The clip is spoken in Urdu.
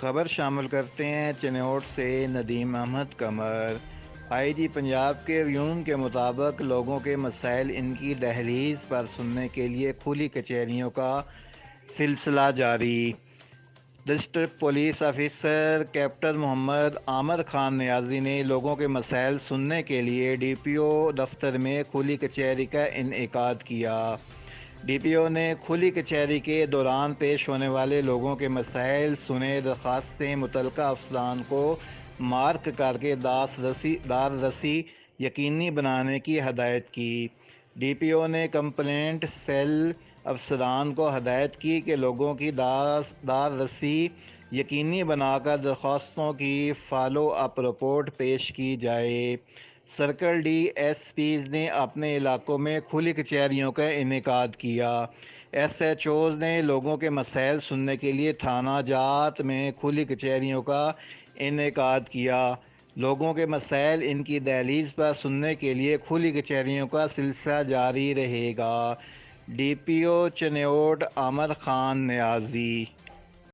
خبر شامل کرتے ہیں چنوٹ سے ندیم احمد قمر۔ آئی جی پنجاب کے ویون کے مطابق لوگوں کے مسائل ان کی دہلیز پر سننے کے لیے کھلی کچہریوں کا سلسلہ جاری۔ ڈسٹرکٹ پولیس آفیسر کیپٹن محمد عامر خان نیازی نے لوگوں کے مسائل سننے کے لیے ڈی پی او دفتر میں کھلی کچہری کا انعقاد کیا۔ ڈی پی او نے کھلی کچہری کے دوران پیش ہونے والے لوگوں کے مسائل سنے، درخواستیں متعلقہ افسران کو مارک کر کے داررسی یقینی بنانے کی ہدایت کی۔ ڈی پی او نے کمپلینٹ سیل افسران کو ہدایت کی کہ لوگوں کی داررسی یقینی بنا کر درخواستوں کی فالو اپ رپورٹ پیش کی جائے۔ سرکل ڈی ایس پیز نے اپنے علاقوں میں کھلی کچہریوں کا انعقاد کیا۔ ایس ایچ اوز نے لوگوں کے مسائل سننے کے لیے تھانہ جات میں کھلی کچہریوں کا انعقاد کیا۔ لوگوں کے مسائل ان کی دہلیز پر سننے کے لیے کھلی کچہریوں کا سلسلہ جاری رہے گا۔ ڈی پی او چنوٹ عامر خان نیازی۔